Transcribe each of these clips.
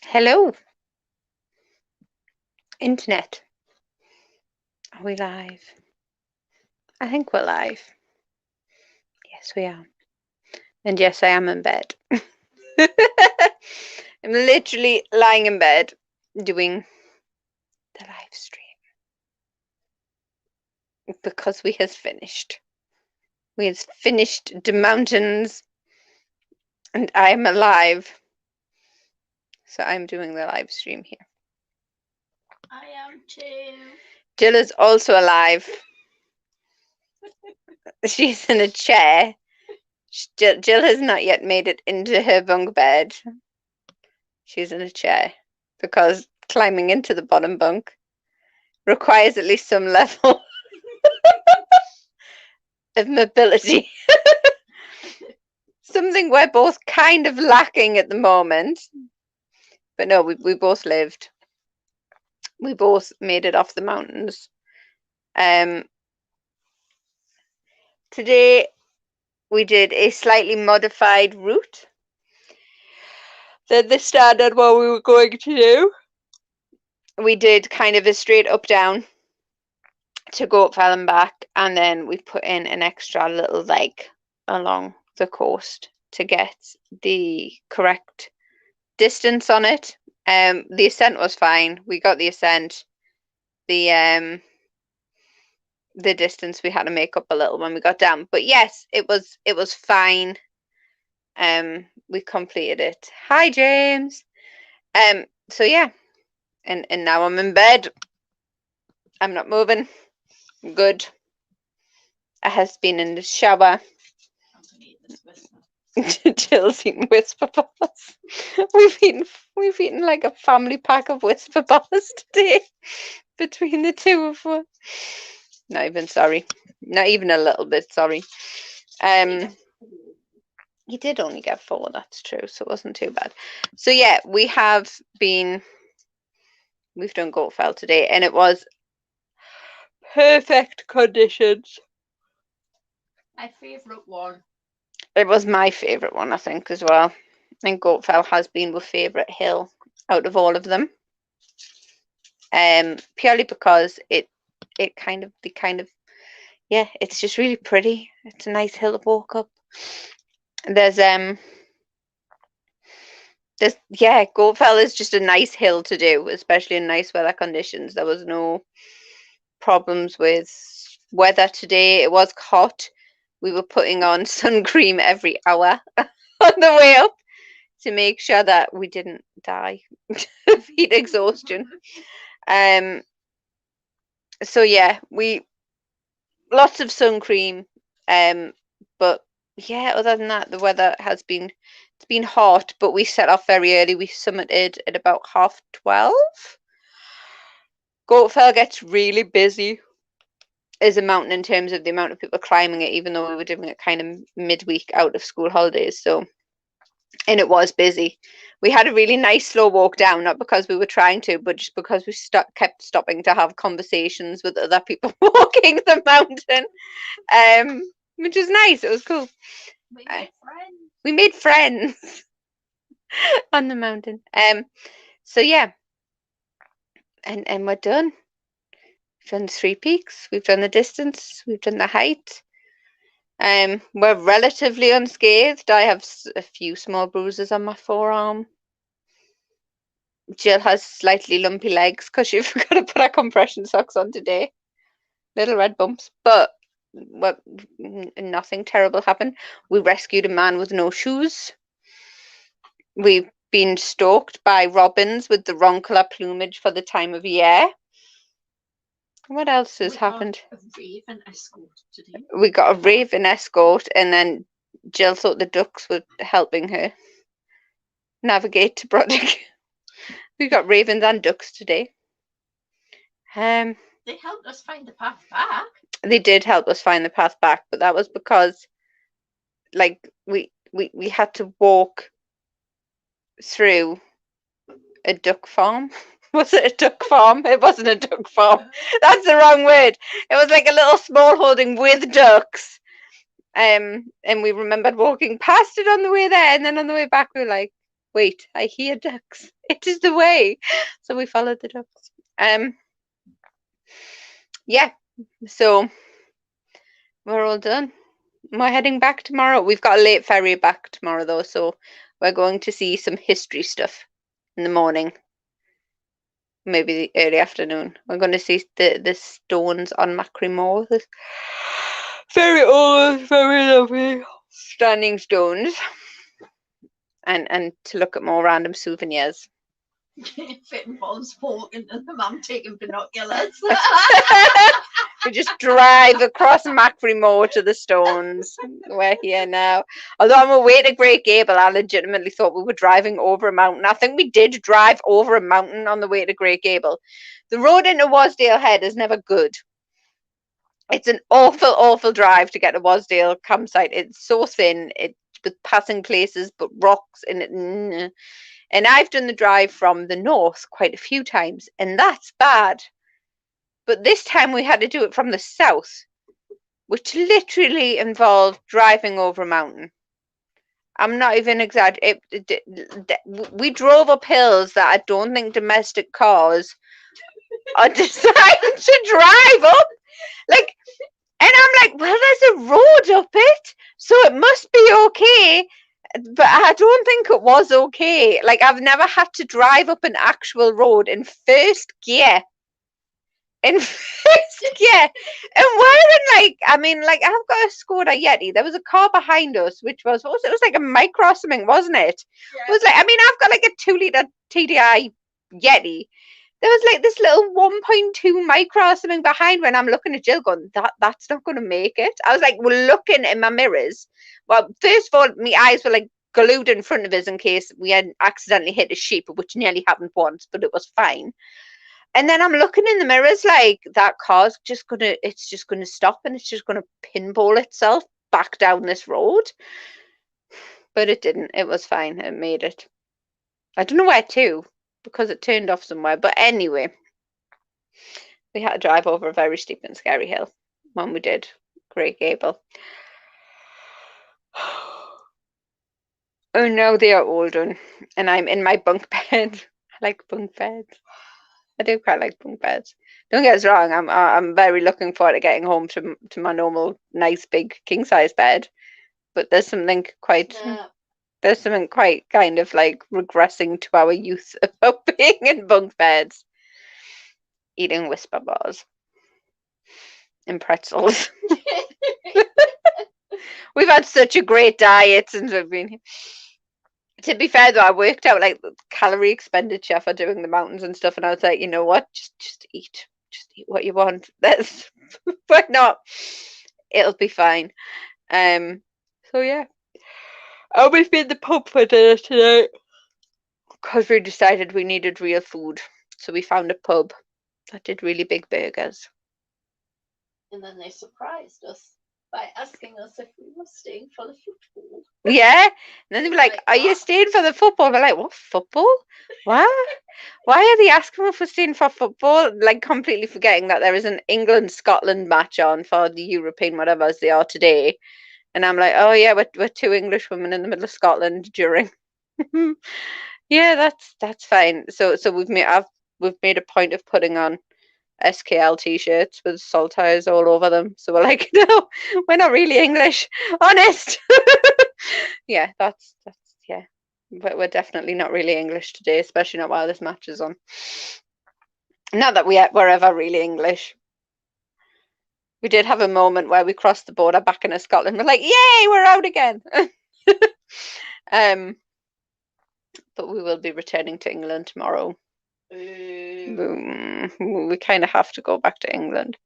Hello, internet. Are we live? I think we're live. Yes, we are. And yes, I am in bed. I'm literally lying in bed doing the live stream because we has finished. We has finished the mountains and I am alive. So I'm doing the live stream here. I am too. Jill is also alive. She's in a chair. Jill has not yet made it into her bunk bed. She's in a chair because climbing into the bottom bunk requires at least some level of mobility. Something we're both kind of lacking at the moment. But no, we both lived. We both made it off the mountains. Um, Today we did a slightly modified route than the standard one we were going to do. We did kind of a straight up down to Goatfell and back, and then we put in an extra little leg along the coast to get the correct distance on it. The ascent was fine. We got the ascent. The distance we had to make up a little when we got down. But yes, it was fine. We completed it. Hi James. So yeah. And now I'm in bed. I'm not moving. I'm good. I has been in the shower. I'm gonna eat this whisper. Jill's eating whisper bars. We've eaten like a family pack of whisper bars today between the two of us. Not even sorry. Not even a little bit sorry. Um you did only get 4, that's true, so it wasn't too bad. So yeah, we've done Goatfell today and it was perfect conditions. My favourite one. It was my favourite one, I think, as well. And Goatfell has been my favourite hill out of all of them. Purely because it kind of yeah, it's just really pretty. It's a nice hill to walk up. There's yeah, Goatfell is just a nice hill to do, especially in nice weather conditions. There was no problems with weather today. It was hot. We were putting on sun cream every hour on the way up to make sure that we didn't die of heat exhaustion. Um, so yeah, we lots of sun cream. But yeah, other than that, the weather has been it's been hot, but we set off very early. We summited at about 12:30. Goatfell gets really busy as a mountain in terms of the amount of people climbing it, even though we were doing it kind of midweek out of school holidays. So, and it was busy. We had a really nice slow walk down, not because we were trying to, but just because we kept stopping to have conversations with other people walking the mountain, which was nice. It was cool. We Uh, made friends. we made friends on the mountain. So yeah, and we're done. We've done the 3 peaks. We've done the distance. We've done the height. We're relatively unscathed. I have a few small bruises on my forearm. Jill has slightly lumpy legs because she forgot to put her compression socks on today. Little red bumps, but nothing terrible happened. We rescued a man with no shoes. We've been stalked by robins with the wrong colour plumage for the time of year. What else has happened? A raven escort today. We got a raven escort, and then Jill thought the ducks were helping her navigate to Brodick. We got ravens and ducks today. They helped us find the path back. They did help us find the path back, but that was because, like, we had to walk through a duck farm. Was it a duck farm? It wasn't a duck farm. That's the wrong word. It was like a little small holding with ducks. And we remembered walking past it on the way there, and then on the way back we were like, Wait, I hear ducks. It is the way. So we followed the ducks. Yeah, so we're all done. We're heading back tomorrow. We've got a late ferry back tomorrow though, so we're going to see some history stuff in the morning. Maybe the early afternoon. We're going to see the stones on Macri Moor. This very old, very lovely standing stones. And to look at more random souvenirs. If it involves walking and the mum taking binoculars. We just drive across Macri Moor to the stones. We're here now. Although on our way to Great Gable, I legitimately thought we were driving over a mountain. I think we did drive over a mountain on the way to Great Gable. The road into Wasdale Head is never good. It's an awful, awful drive to get to Wasdale campsite. It's so thin. It's with passing places, but rocks in it. And I've done the drive from the north quite a few times, and that's bad. But this time we had to do it from the south, which literally involved driving over a mountain. I'm not even exaggerating. We drove up hills that I don't think domestic cars are designed to drive up. Like, and I'm like, well, there's a road up it, so it must be okay. But I don't think it was okay. Like, I've never had to drive up an actual road in first gear. In first gear. And we're in, like, I mean, like, I've got a Skoda Yeti. There was a car behind us, which was, what was it? It was like a micro or something, wasn't it? Yeah. It was like, I mean, I've got like a 2-litre TDI Yeti. There was like this little 1.2 micro or something behind when I'm looking at Jill going, that's not going to make it. I was like, we're looking in my mirrors. Well, first of all, my eyes were like glued in front of us in case we had accidentally hit a sheep, which nearly happened once, but it was fine. And then I'm looking in the mirrors like that car's just gonna stop and it's just gonna pinball itself back down this road. But it didn't. It was fine. It made it. I don't know where to, because it turned off somewhere. But anyway, we had to drive over a very steep and scary hill when we did Great Gable. Oh no, they are all done. And I'm in my bunk bed. I like bunk beds. I do quite like bunk beds. Don't get us wrong, I'm very looking forward to getting home to my normal nice big king size bed. But there's something quite kind of like regressing to our youth about being in bunk beds. Eating Whisper bars and pretzels. We've had such a great diet since we've been here. To be fair though, I worked out like the calorie expenditure for doing the mountains and stuff, and I was like, you know what, just eat what you want. That's why not? It'll be fine. So yeah, I'll be in the pub for dinner tonight because we decided we needed real food, so we found a pub that did really big burgers. And then they surprised us by asking us if we were staying for the football. Yeah, and then they were like, "Are you staying for the football?" We're like, "What football? What? Why are they asking if we're staying for football?" Like completely forgetting that there is an England-Scotland match on for the European whatever as they are today. And I'm like, "Oh yeah, we're two English women in the middle of Scotland during." Yeah, that's fine. So we've made a point of putting on SKL t-shirts with saltires all over them. So we're like, no, we're not really English, honest. Yeah, that's yeah. But we're definitely not really English today, especially not while this match is on. Not that we're ever really English. We did have a moment where we crossed the border back into Scotland. We're like, yay, we're out again. But we will be returning to England tomorrow. We kind of have to go back to England.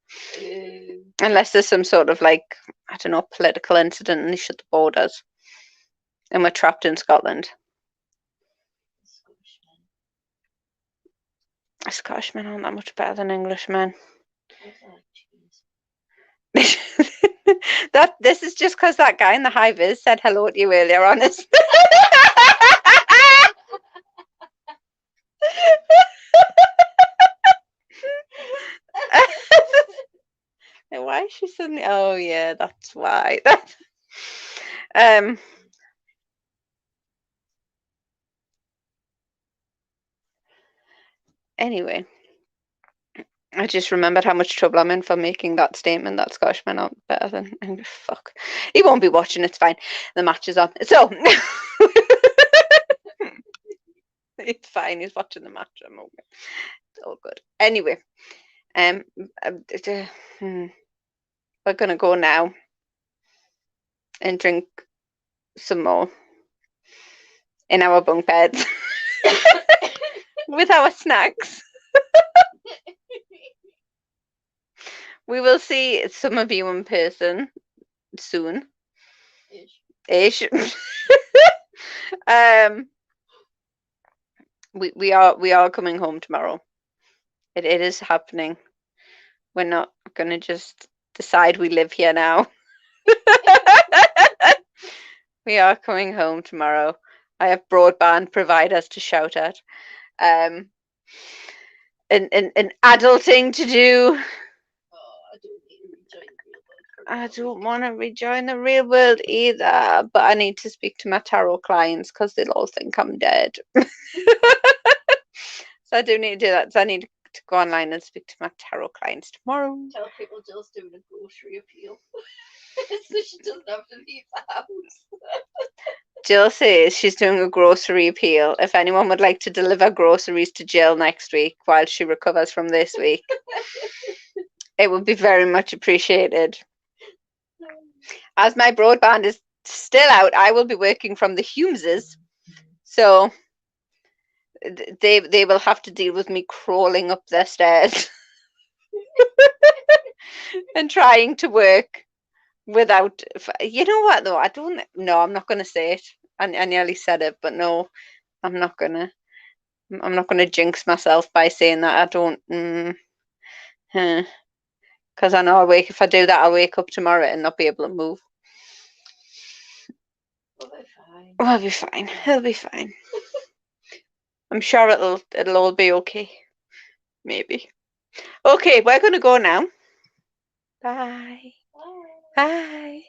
Unless there's some sort of like, I don't know, political incident and they shut the borders. And we're trapped in Scotland. Scottishmen aren't that much better than Englishmen. This is just because that guy in the high vis said hello to you earlier on. Why is she suddenly? Oh yeah, that's why. Anyway, I just remembered how much trouble I'm in for making that statement that Scottishman are better than. And fuck. He won't be watching, it's fine. The match is on. So. It's fine, he's watching the match. I'm okay. It's all good. Anyway, we're gonna go now and drink some more in our bunk beds with our snacks. We will see some of you in person soon. Ish. We are coming home tomorrow. It is happening. We're not gonna just decide we live here now. We are coming home tomorrow. I have broadband providers to shout at. An adulting to do. I don't want to rejoin the real world either, but I need to speak to my tarot clients because they'll all think I'm dead. So I do need to do that. So I need to go online and speak to my tarot clients tomorrow. Tell people Jill's doing a grocery appeal. So she doesn't have to leave the house. Jill says she's doing a grocery appeal. If anyone would like to deliver groceries to Jill next week while she recovers from this week, it would be very much appreciated. As my broadband is still out, I will be working from the Humeses, so they will have to deal with me crawling up their stairs and trying to work without. You know what though? No, I'm not going to say it. I nearly said it, but no, I'm not gonna jinx myself by saying that. I don't. Because I know if I do that, I'll wake up tomorrow and not be able to move. We'll be fine. We'll be fine. It'll be fine. I'm sure it'll all be okay. Maybe. Okay, we're gonna go now. Bye. Bye. Bye.